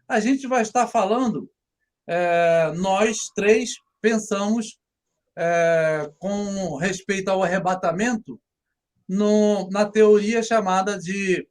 a gente vai estar falando, nós três pensamos com respeito ao arrebatamento na teoria chamada de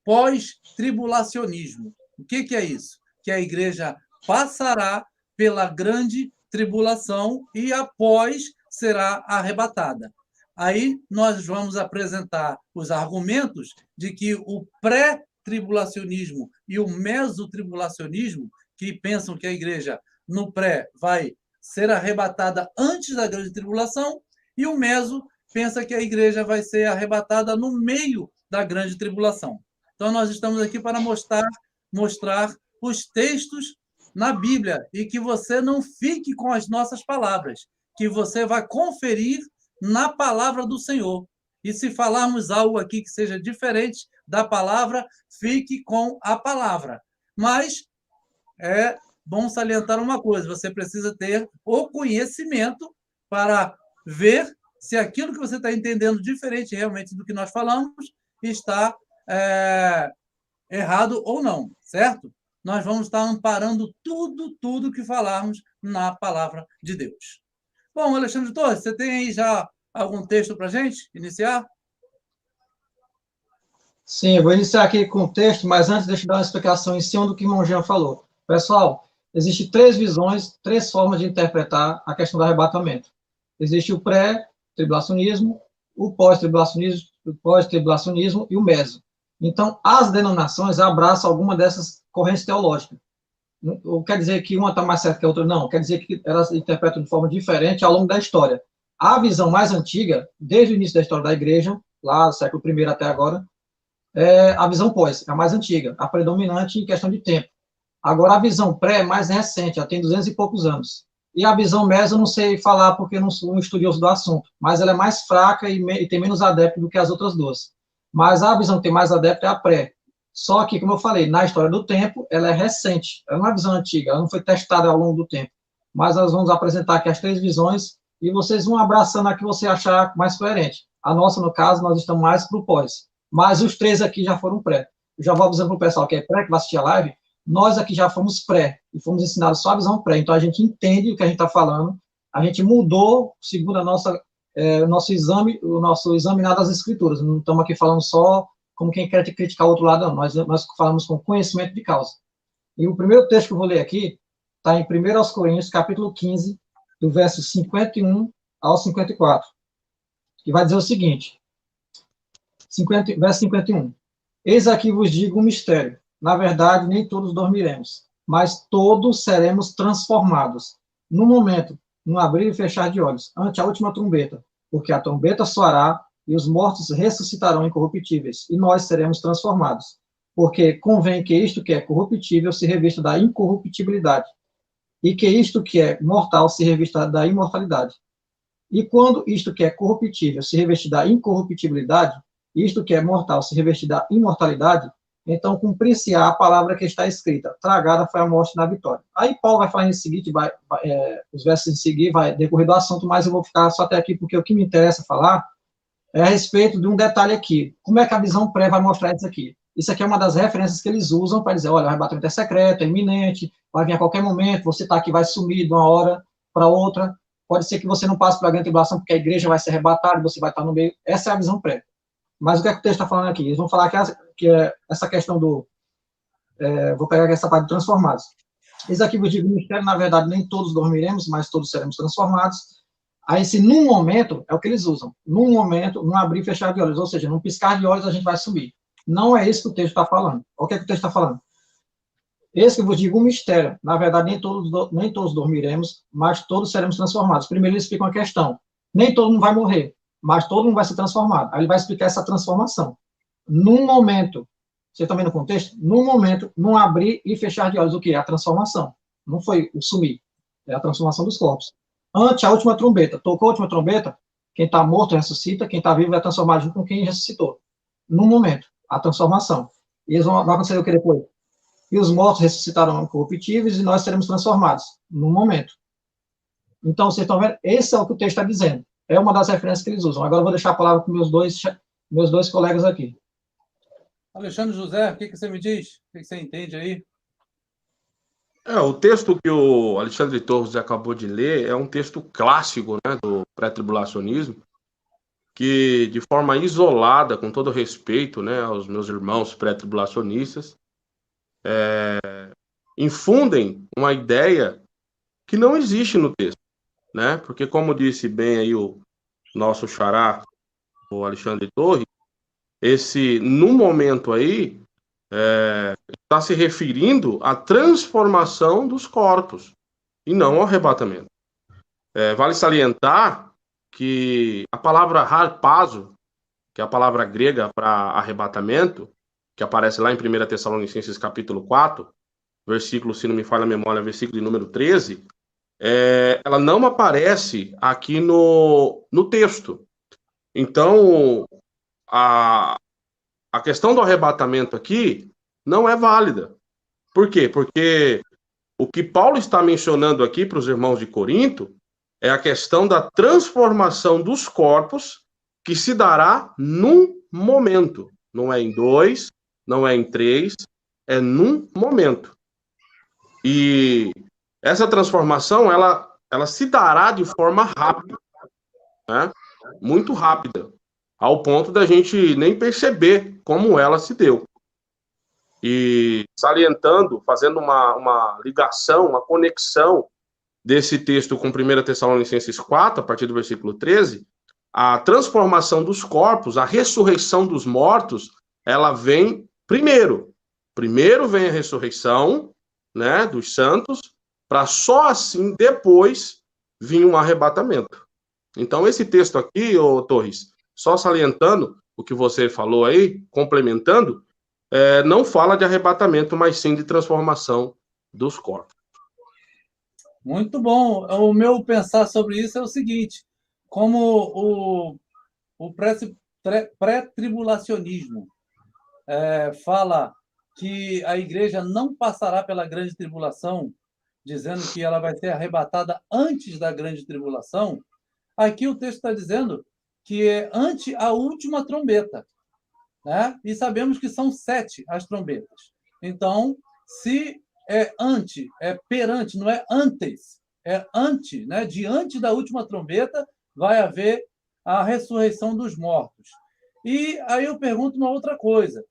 pós-tribulacionismo. O que é isso? Que a igreja passará pela grande tribulação e após será arrebatada. Aí nós vamos apresentar os argumentos de que o pré-tribulacionismo e o mesotribulacionismo, que pensam que a igreja no pré vai ser arrebatada antes da grande tribulação, e o meso pensa que a igreja vai ser arrebatada no meio da grande tribulação. Então, nós estamos aqui para mostrar os textos na Bíblia e que você não fique com as nossas palavras, que você vai conferir na palavra do Senhor. E se falarmos algo aqui que seja diferente da palavra, fique com a palavra. Mas é bom salientar uma coisa, você precisa ter o conhecimento para ver se aquilo que você está entendendo diferente realmente do que nós falamos está errado ou não, certo? Nós vamos estar amparando tudo que falarmos na palavra de Deus. Bom, Alexandre Torres, você tem aí já algum texto para a gente iniciar? Sim, eu vou iniciar aqui com o texto, mas antes deixa eu dar uma explicação em cima do que o irmão Jean falou. Pessoal, existem três visões, três formas de interpretar a questão do arrebatamento. Existe o pré-tribulacionismo, o pós-tribulacionismo e o meso. Então, as denominações abraçam alguma dessas correntes teológicas. Não quer dizer que uma está mais certa que a outra, não. Quer dizer que elas interpretam de forma diferente ao longo da história. A visão mais antiga, desde o início da história da igreja, lá do século I até agora, é a visão pós, é a mais antiga, a predominante em questão de tempo. Agora, a visão pré é mais recente, já tem 200 e poucos anos. E a visão meso eu não sei falar porque eu não sou um estudioso do assunto, mas ela é mais fraca e tem menos adeptos do que as outras duas. Mas a visão que tem mais adeptos é a pré. Só que, como eu falei, na história do tempo, ela é recente, ela não é uma visão antiga, ela não foi testada ao longo do tempo. Mas nós vamos apresentar aqui as três visões e vocês vão abraçando a que você achar mais coerente. A nossa, no caso, nós estamos mais para o pós. Mas os três aqui já foram pré. Eu já vou avisando para o pessoal que é pré, que vai assistir a live, nós aqui já fomos pré, e fomos ensinados só a visão pré. Então, a gente entende o que a gente está falando, a gente mudou, segundo o nosso examinar das escrituras. Não estamos aqui falando só como quem quer criticar o outro lado, não. Nós falamos com conhecimento de causa. E o primeiro texto que eu vou ler aqui está em 1 Coríntios, capítulo 15, do verso 51 ao 54, que vai dizer o seguinte, verso 51. Eis aqui vos digo um mistério. Na verdade, nem todos dormiremos, mas todos seremos transformados. No momento, num abrir e fechar de olhos, ante a última trombeta, porque a trombeta soará e os mortos ressuscitarão incorruptíveis, e nós seremos transformados. Porque convém que isto que é corruptível se revista da incorruptibilidade, e que isto que é mortal se revista da imortalidade. E quando isto que é corruptível se revestir da incorruptibilidade, isto que é mortal se revestir da imortalidade, então cumprir-se-á a palavra que está escrita, tragada foi a morte na vitória. Aí Paulo vai falar em seguinte, os versos em seguir vai decorrer do assunto, mas eu vou ficar só até aqui, porque o que me interessa falar é a respeito de um detalhe aqui. Como é que a visão pré vai mostrar isso aqui? Isso aqui é uma das referências que eles usam para dizer, olha, o arrebatamento é secreto, é iminente, vai vir a qualquer momento, você está aqui, vai sumir de uma hora para outra, pode ser que você não passe pela grande tribulação, porque a igreja vai ser arrebatada, você vai estar no meio. Essa é a visão pré. Mas o que é que o texto está falando aqui? Eles vão falar que essa questão do... vou pegar aqui essa parte de transformados. Eis aqui vos digo, mistério, na verdade, nem todos dormiremos, mas todos seremos transformados. Aí, se num momento, é o que eles usam, num momento, num abrir e fechar de olhos, ou seja, num piscar de olhos a gente vai subir. Não é isso que o texto está falando. O que é que o texto está falando? Esse que eu vos digo, um mistério. Na verdade, nem todos dormiremos, mas todos seremos transformados. Primeiro, eles explicam a questão. Nem todo mundo vai morrer, mas todo mundo vai ser transformado. Aí ele vai explicar essa transformação. Num momento, você está vendo o contexto? Num momento, num abrir e fechar de olhos, o que? A transformação. Não foi o sumir, é a transformação dos corpos. Ante a última trombeta, tocou a última trombeta, quem está morto ressuscita, quem está vivo é transformado junto com quem ressuscitou. Num momento, a transformação. E eles vai acontecer o que depois? E os mortos ressuscitarão incorruptíveis e nós seremos transformados. Num momento. Então, vocês estão vendo? Esse é o que o texto está dizendo. É uma das referências que eles usam. Agora eu vou deixar a palavra para meus dois colegas aqui. Alexandre José, o que você me diz? O que você entende aí? O texto que o Alexandre Torres acabou de ler é um texto clássico, né, do pré-tribulacionismo, que de forma isolada, com todo respeito, né, aos meus irmãos pré-tribulacionistas, infundem uma ideia que não existe no texto, né? Porque, como disse bem aí o nosso xará, o Alexandre Torres, no momento aí, está se referindo à transformação dos corpos, e não ao arrebatamento. Vale salientar que a palavra harpazo, que é a palavra grega para arrebatamento, que aparece lá em 1 Tessalonicenses capítulo 4, versículo, se não me falha a memória, versículo de número 13, ela não aparece aqui no texto. Então, a questão do arrebatamento aqui não é válida. Por quê? Porque o que Paulo está mencionando aqui para os irmãos de Corinto é a questão da transformação dos corpos que se dará num momento. Não é em 2, não é em 3, é num momento. E essa transformação, ela se dará de forma rápida, né? Muito rápida, ao ponto da gente nem perceber como ela se deu. E salientando, fazendo uma ligação, uma conexão desse texto com 1 Tessalonicenses 4, a partir do versículo 13, a transformação dos corpos, a ressurreição dos mortos, ela vem primeiro. Primeiro vem a ressurreição, né, dos santos, para só assim, depois, vir um arrebatamento. Então, esse texto aqui, ô Torres, só salientando o que você falou aí, complementando, não fala de arrebatamento, mas sim de transformação dos corpos. Muito bom. O meu pensar sobre isso é o seguinte: como o pré-tribulacionismo fala que a igreja não passará pela grande tribulação, dizendo que ela vai ser arrebatada antes da grande tribulação, aqui o texto está dizendo que é ante a última trombeta, né? E sabemos que são 7 as trombetas. Então, se é ante, é perante, não é antes, é ante, né? Diante da última trombeta vai haver a ressurreição dos mortos. E aí eu pergunto uma outra coisa: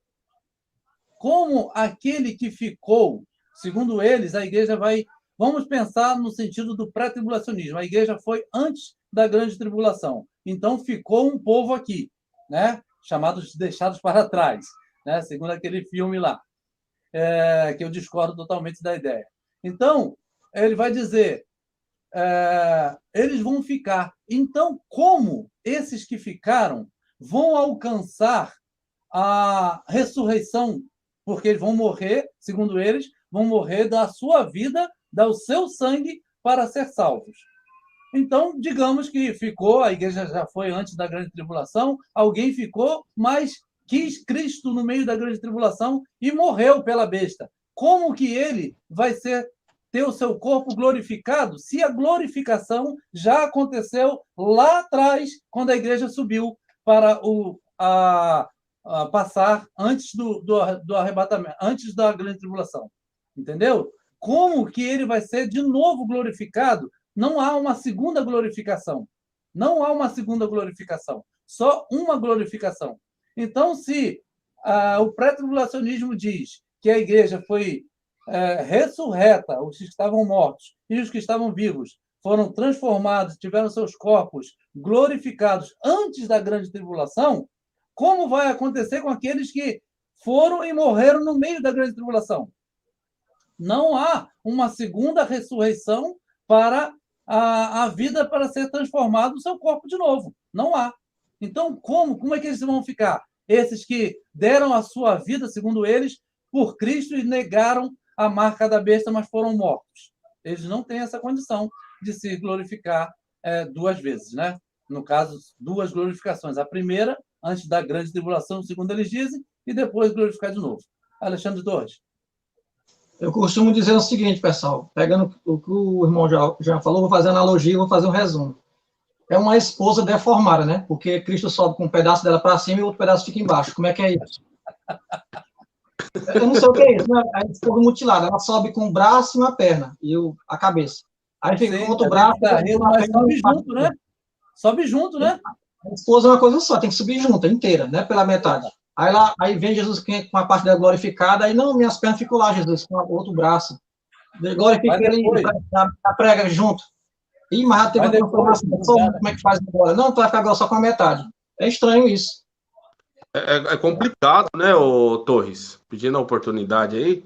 como aquele que ficou, segundo eles, a igreja vai... Vamos pensar no sentido do pré-tribulacionismo. A igreja foi antes da grande tribulação. Então, ficou um povo aqui, né? Chamados deixados para trás, né? Segundo aquele filme lá, que eu discordo totalmente da ideia. Então, ele vai dizer, eles vão ficar. Então, como esses que ficaram vão alcançar a ressurreição? Porque eles vão morrer, segundo eles, vão morrer da sua vida, dar o seu sangue para ser salvos. Então, digamos que ficou, a igreja já foi antes da grande tribulação, alguém ficou, mas quis Cristo no meio da grande tribulação e morreu pela besta. Como que ele vai ter o seu corpo glorificado se a glorificação já aconteceu lá atrás, quando a igreja subiu para passar antes do arrebatamento, antes da grande tribulação? Entendeu? Como que ele vai ser de novo glorificado? Não há uma segunda glorificação. Não há uma segunda glorificação. Só uma glorificação. Então, se o pré-tribulacionismo diz que a igreja foi ressurreta, os que estavam mortos e os que estavam vivos foram transformados, tiveram seus corpos glorificados antes da grande tribulação, como vai acontecer com aqueles que foram e morreram no meio da grande tribulação? Não há uma segunda ressurreição para a vida, para ser transformado no seu corpo de novo. Não há. Então, como é que eles vão ficar? Esses que deram a sua vida, segundo eles, por Cristo e negaram a marca da besta, mas foram mortos. Eles não têm essa condição de se glorificar 2 vezes, né? No caso, 2 glorificações. A primeira, antes da grande tribulação, segundo eles dizem, e depois glorificar de novo. Alexandre Torres. Eu costumo dizer o seguinte, pessoal, pegando o que o irmão já falou, vou fazer analogia, vou fazer um resumo. É uma esposa deformada, né? Porque Cristo sobe com um pedaço dela para cima e o outro pedaço fica embaixo. Como é que é isso? Eu não sei o que é isso, né? Aí ficou mutilada. Ela sobe com o braço e uma perna, e a cabeça. Aí fica com Sim, outro a braço, gente tá rindo, uma mas perna sobe e uma junto, né? Sobe junto, né? A esposa é uma coisa só, tem que subir junto, inteira, né? Pela metade. Aí vem Jesus com a parte dela glorificada, aí não, minhas pernas ficam lá, Jesus, com o outro braço. Glorifica Mas ele depois, na prega junto. Ih, mas já teve mas uma depois, transformação. Como é que faz agora? Não, tu vai ficar agora só com a metade. É estranho isso. É complicado, né, ô Torres? Pedindo a oportunidade aí.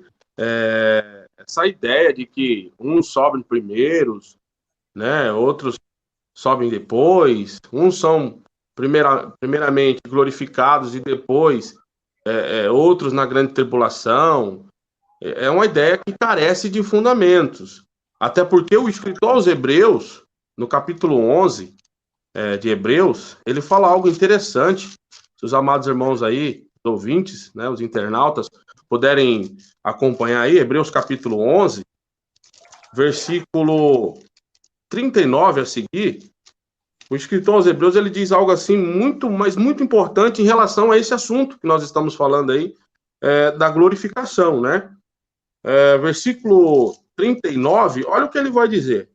Essa ideia de que uns sobem primeiros, né, outros sobem depois, uns são primeiramente glorificados e depois outros na grande tribulação. É uma ideia que carece de fundamentos. Até porque o escritor aos Hebreus, no capítulo 11 de Hebreus, ele fala algo interessante. Se os amados irmãos aí, os ouvintes, né, os internautas, puderem acompanhar aí, Hebreus capítulo 11, versículo 39 a seguir, o escritor aos Hebreus, ele diz algo assim muito, mas muito importante em relação a esse assunto que nós estamos falando aí, da glorificação, né? Versículo 39, olha o que ele vai dizer.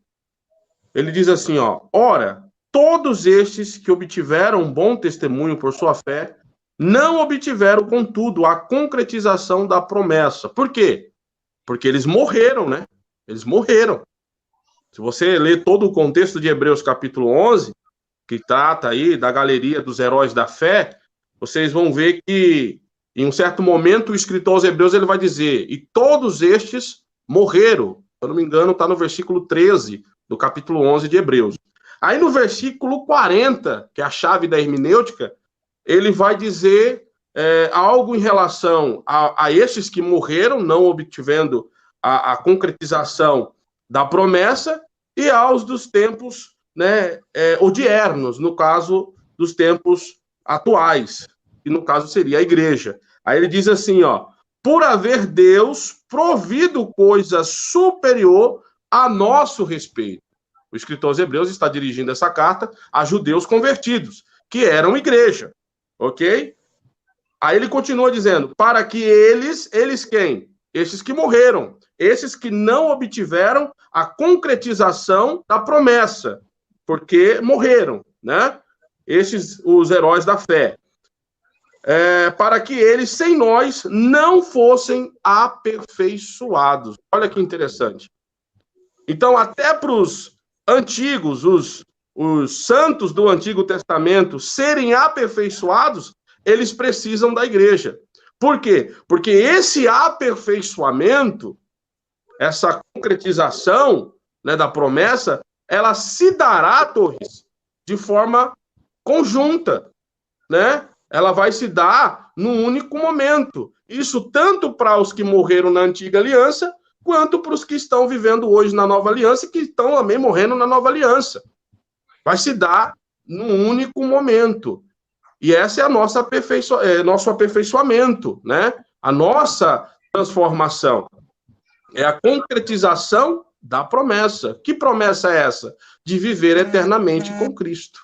Ele diz assim, ó, ora, todos estes que obtiveram um bom testemunho por sua fé, não obtiveram, contudo, a concretização da promessa. Por quê? Porque eles morreram, né? Eles morreram. Se você ler todo o contexto de Hebreus capítulo 11, que trata aí da galeria dos heróis da fé, vocês vão ver que, em um certo momento, o escritor aos Hebreus ele vai dizer, e todos estes morreram. Se eu não me engano, está no versículo 13 do capítulo 11 de Hebreus. Aí no versículo 40, que é a chave da hermenêutica, ele vai dizer algo em relação a estes que morreram, não obtivendo a concretização da promessa, e aos dos tempos, né, odiernos, no caso dos tempos atuais, que no caso seria a igreja. Aí ele diz assim, ó, por haver Deus provido coisa superior a nosso respeito. O escritor aos Hebreus está dirigindo essa carta a judeus convertidos, que eram igreja, ok? Aí ele continua dizendo, para que eles quem? Esses que morreram, esses que não obtiveram a concretização da promessa, porque morreram, né? Esses, os heróis da fé. Para que eles, sem nós, não fossem aperfeiçoados. Olha que interessante. Então, até para os antigos, os santos do Antigo Testamento serem aperfeiçoados, eles precisam da igreja. Por quê? Porque esse aperfeiçoamento, essa concretização, né, da promessa, ela se dará, Torres, de forma conjunta, né? Ela vai se dar num único momento. Isso tanto para os que morreram na antiga aliança, quanto para os que estão vivendo hoje na nova aliança e que estão também morrendo na nova aliança. Vai se dar num único momento. E esse é nosso aperfeiçoamento, né? A nossa transformação. É a concretização da promessa. Que promessa é essa? De viver eternamente com Cristo.